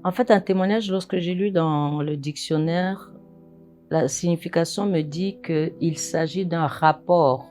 En fait, un témoignage, lorsque j'ai lu dans le dictionnaire, la signification me dit qu'il s'agit d'un rapport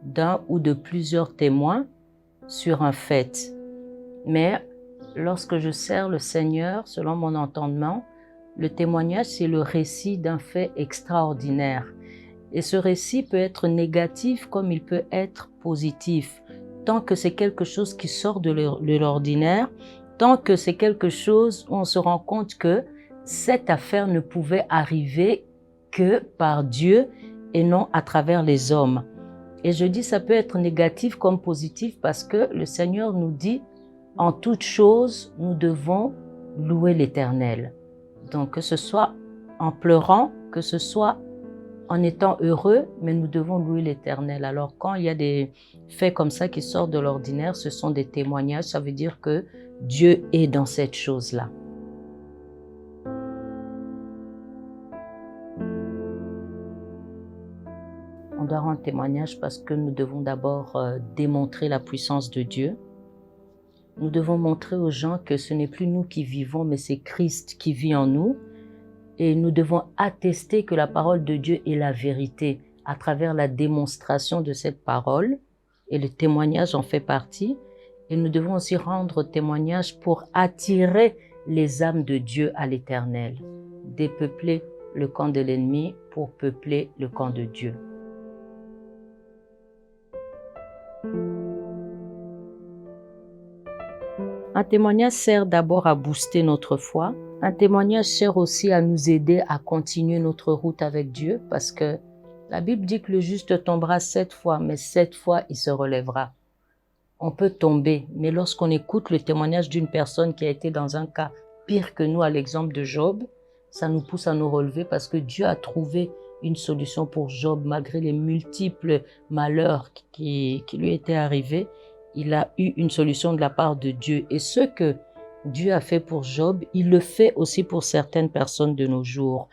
d'un ou de plusieurs témoins sur un fait. Mais lorsque je sers le Seigneur, selon mon entendement, le témoignage, c'est le récit d'un fait extraordinaire. Et ce récit peut être négatif comme il peut être positif. Tant que c'est quelque chose qui sort de l'ordinaire, tant que c'est quelque chose où on se rend compte que cette affaire ne pouvait arriver que par Dieu et non à travers les hommes. Et je dis ça peut être négatif comme positif parce que le Seigneur nous dit en toute chose, nous devons louer l'Éternel. Donc que ce soit en pleurant, que ce soit en étant heureux, mais nous devons louer l'Éternel. Alors quand il y a des faits comme ça qui sortent de l'ordinaire, ce sont des témoignages, ça veut dire que Dieu est dans cette chose-là. On doit rendre témoignage parce que nous devons d'abord démontrer la puissance de Dieu. Nous devons montrer aux gens que ce n'est plus nous qui vivons, mais c'est Christ qui vit en nous. Et nous devons attester que la parole de Dieu est la vérité à travers la démonstration de cette parole. Et le témoignage en fait partie. Et nous devons aussi rendre témoignage pour attirer les âmes de Dieu à l'Éternel. Dépeupler le camp de l'ennemi pour peupler le camp de Dieu. Un témoignage sert d'abord à booster notre foi. Un témoignage sert aussi à nous aider à continuer notre route avec Dieu parce que la Bible dit que le juste tombera 7 fois, mais 7 fois il se relèvera. On peut tomber, mais lorsqu'on écoute le témoignage d'une personne qui a été dans un cas pire que nous, à l'exemple de Job, ça nous pousse à nous relever parce que Dieu a trouvé une solution pour Job malgré les multiples malheurs qui lui étaient arrivés. Il a eu une solution de la part de Dieu. Et ce que Dieu a fait pour Job, il le fait aussi pour certaines personnes de nos jours.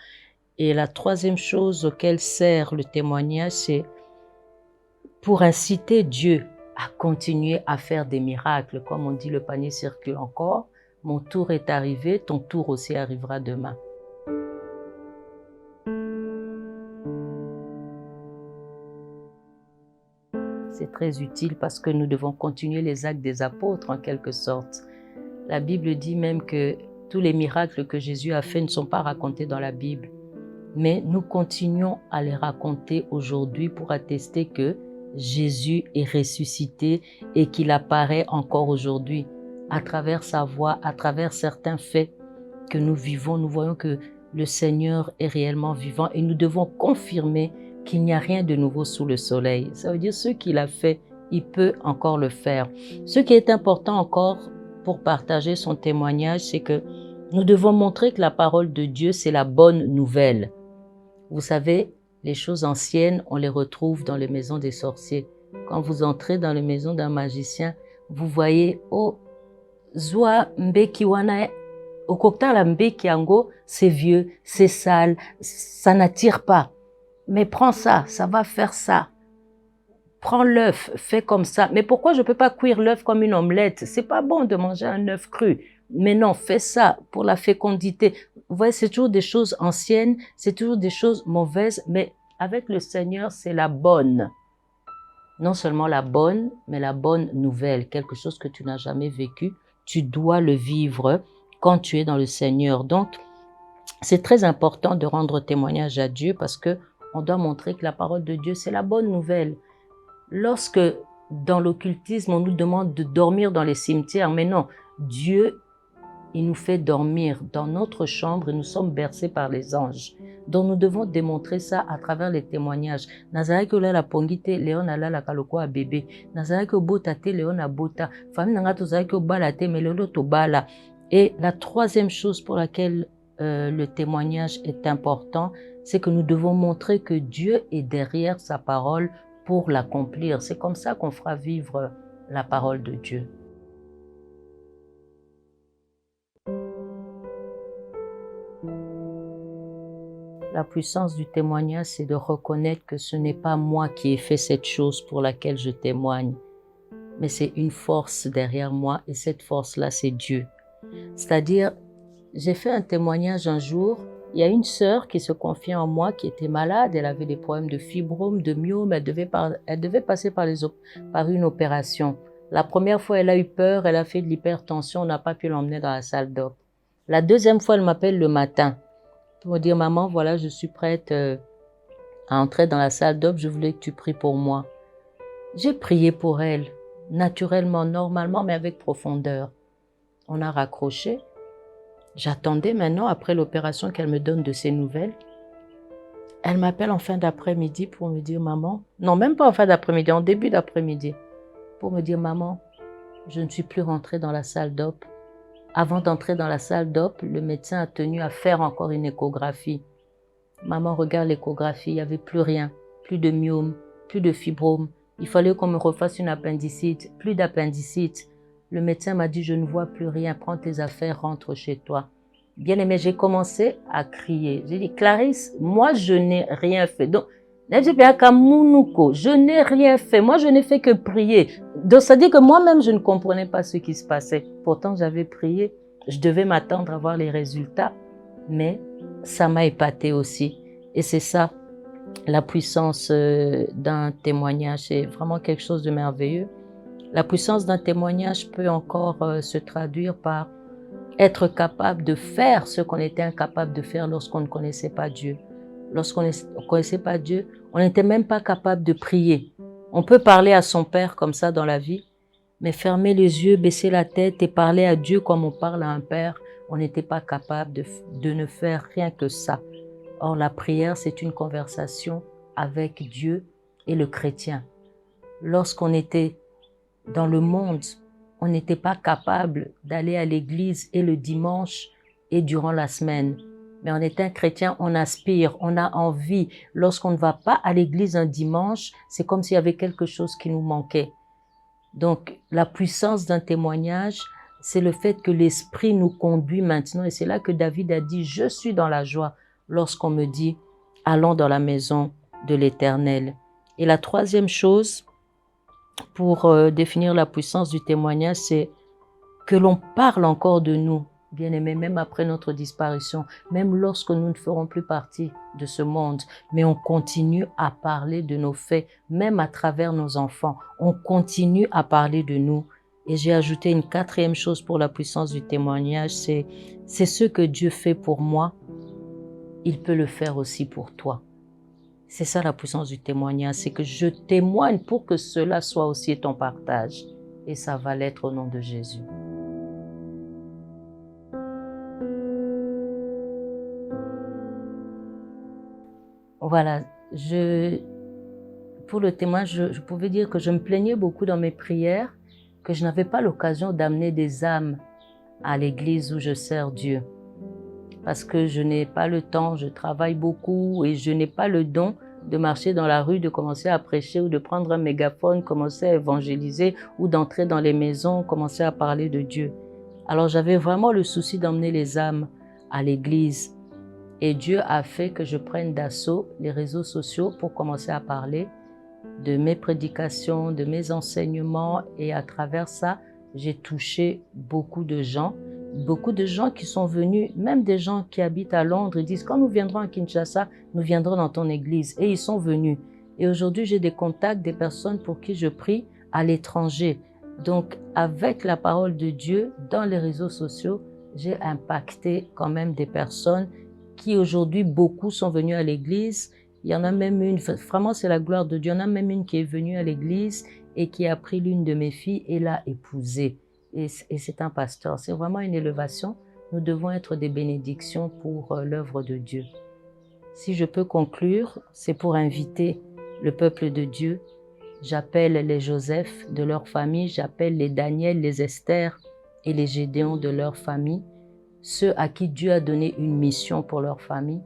Et la troisième chose auquel sert le témoignage, c'est pour inciter Dieu à continuer à faire des miracles. Comme on dit, le panier circule encore. Mon tour est arrivé, ton tour aussi arrivera demain. C'est très utile parce que nous devons continuer les actes des apôtres en quelque sorte. La Bible dit même que tous les miracles que Jésus a faits ne sont pas racontés dans la Bible. Mais nous continuons à les raconter aujourd'hui pour attester que Jésus est ressuscité et qu'il apparaît encore aujourd'hui. À travers sa voix, à travers certains faits que nous vivons, nous voyons que le Seigneur est réellement vivant et nous devons confirmer qu'il n'y a rien de nouveau sous le soleil. Ça veut dire ce qu'il a fait, il peut encore le faire. Ce qui est important encore pour partager son témoignage, c'est que nous devons montrer que la parole de Dieu, c'est la bonne nouvelle. Vous savez, les choses anciennes, on les retrouve dans les maisons des sorciers. Quand vous entrez dans les maisons d'un magicien, vous voyez, oh, Zwa Mbeki Wana, Okokta Mbeki Ango, c'est vieux, c'est sale, ça n'attire pas. Mais prends ça, ça va faire ça. Prends l'œuf, fais comme ça. Mais pourquoi je ne peux pas cuire l'œuf comme une omelette? C'est pas bon de manger un œuf cru. Mais non, fais ça pour la fécondité. Vous voyez, c'est toujours des choses anciennes, c'est toujours des choses mauvaises, mais avec le Seigneur, c'est la bonne. Non seulement la bonne, mais la bonne nouvelle, quelque chose que tu n'as jamais vécu. Tu dois le vivre quand tu es dans le Seigneur. Donc, c'est très important de rendre témoignage à Dieu parce que on doit montrer que la parole de Dieu, c'est la bonne nouvelle. Lorsque, dans l'occultisme, on nous demande de dormir dans les cimetières, mais non, Dieu, il nous fait dormir dans notre chambre et nous sommes bercés par les anges. Donc nous devons démontrer ça à travers les témoignages. Nazareke la pongite, Léon a la kaloko a bébé. Nazareke bota te, Léon a bota. Famille nanga tozareke bala te, mais lelo to bala. Et la troisième chose pour laquelle le témoignage est important, c'est que nous devons montrer que Dieu est derrière sa parole pour l'accomplir. C'est comme ça qu'on fera vivre la parole de Dieu. La puissance du témoignage, c'est de reconnaître que ce n'est pas moi qui ai fait cette chose pour laquelle je témoigne, mais c'est une force derrière moi et cette force-là, c'est Dieu. C'est-à-dire, J'ai fait un témoignage un jour. Il y a une sœur qui se confiait en moi, qui était malade. Elle avait des problèmes de fibrome, de myome. Elle devait passer par une opération. La première fois, elle a eu peur. Elle a fait de l'hypertension. On n'a pas pu l'emmener dans la salle d'op. La deuxième fois, elle m'appelle le matin pour me dire, maman, voilà, je suis prête à entrer dans la salle d'op. Je voulais que tu pries pour moi. J'ai prié pour elle, naturellement, normalement, mais avec profondeur. On a raccroché. J'attendais maintenant, après l'opération, qu'elle me donne de ses nouvelles. Elle m'appelle en fin d'après-midi pour me dire, maman, non, même pas en fin d'après-midi, en début d'après-midi, pour me dire, maman, je ne suis plus rentrée dans la salle d'op. Avant d'entrer dans la salle d'op, le médecin a tenu à faire encore une échographie. Maman, regarde l'échographie, il n'y avait plus rien, plus de myome, plus de fibrome. Il fallait qu'on me refasse une appendicite, plus d'appendicite. Le médecin m'a dit, je ne vois plus rien, prends tes affaires, rentre chez toi. Bien aimé, j'ai commencé à crier. J'ai dit, Clarisse, moi, je n'ai rien fait. Donc, je n'ai rien fait. Moi, je n'ai fait que prier. Donc, ça dit que moi-même, je ne comprenais pas ce qui se passait. Pourtant, j'avais prié. Je devais m'attendre à voir les résultats. Mais ça m'a épatée aussi. Et c'est ça, la puissance d'un témoignage. C'est vraiment quelque chose de merveilleux. La puissance d'un témoignage peut encore se traduire par être capable de faire ce qu'on était incapable de faire lorsqu'on ne connaissait pas Dieu. Lorsqu'on ne connaissait pas Dieu, on n'était même pas capable de prier. On peut parler à son Père comme ça dans la vie, mais fermer les yeux, baisser la tête et parler à Dieu comme on parle à un Père, on n'était pas capable de ne faire rien que ça. Or, la prière, c'est une conversation avec Dieu et le chrétien. Lorsqu'on était dans le monde, on n'était pas capable d'aller à l'église et le dimanche et durant la semaine. Mais en étant chrétien, on aspire, on a envie. Lorsqu'on ne va pas à l'église un dimanche, c'est comme s'il y avait quelque chose qui nous manquait. Donc, la puissance d'un témoignage, c'est le fait que l'Esprit nous conduit maintenant. Et c'est là que David a dit, je suis dans la joie lorsqu'on me dit, allons dans la maison de l'Éternel. Et la troisième chose, pour définir la puissance du témoignage, c'est que l'on parle encore de nous, bien-aimés, même après notre disparition, même lorsque nous ne ferons plus partie de ce monde, mais on continue à parler de nos faits, même à travers nos enfants, on continue à parler de nous. Et j'ai ajouté une quatrième chose pour la puissance du témoignage, c'est ce que Dieu fait pour moi, il peut le faire aussi pour toi. C'est ça la puissance du témoignage, c'est que je témoigne pour que cela soit aussi ton partage. Et ça va l'être au nom de Jésus. Voilà, pour le témoignage, je pouvais dire que je me plaignais beaucoup dans mes prières, que je n'avais pas l'occasion d'amener des âmes à l'église où je sers Dieu. Parce que je n'ai pas le temps, je travaille beaucoup et je n'ai pas le don de marcher dans la rue, de commencer à prêcher ou de prendre un mégaphone, commencer à évangéliser ou d'entrer dans les maisons, commencer à parler de Dieu. Alors j'avais vraiment le souci d'emmener les âmes à l'église. Et Dieu a fait que je prenne d'assaut les réseaux sociaux pour commencer à parler de mes prédications, de mes enseignements. Et à travers ça, j'ai touché beaucoup de gens qui sont venus, même des gens qui habitent à Londres, ils disent, quand nous viendrons à Kinshasa, nous viendrons dans ton église. Et ils sont venus. Et aujourd'hui, j'ai des contacts, des personnes pour qui je prie à l'étranger. Donc, avec la parole de Dieu dans les réseaux sociaux, j'ai impacté quand même des personnes qui aujourd'hui, beaucoup sont venus à l'église. Il y en a même une, vraiment c'est la gloire de Dieu, il y en a même une qui est venue à l'église et qui a pris l'une de mes filles et l'a épousée. Et c'est un pasteur, c'est vraiment une élévation. Nous devons être des bénédictions pour l'œuvre de Dieu. Si je peux conclure, c'est pour inviter le peuple de Dieu. J'appelle les Joseph de leur famille, j'appelle les Daniel, les Esther et les Gédéon de leur famille, ceux à qui Dieu a donné une mission pour leur famille,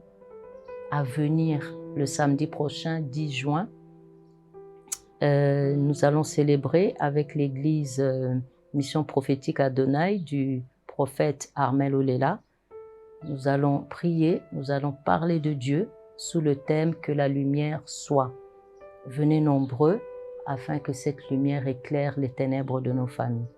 à venir le samedi prochain, 10 juin. Nous allons célébrer avec l'église Mission prophétique Adonai du prophète Armel Olela. Nous allons prier, nous allons parler de Dieu sous le thème que la lumière soit. Venez nombreux afin que cette lumière éclaire les ténèbres de nos familles.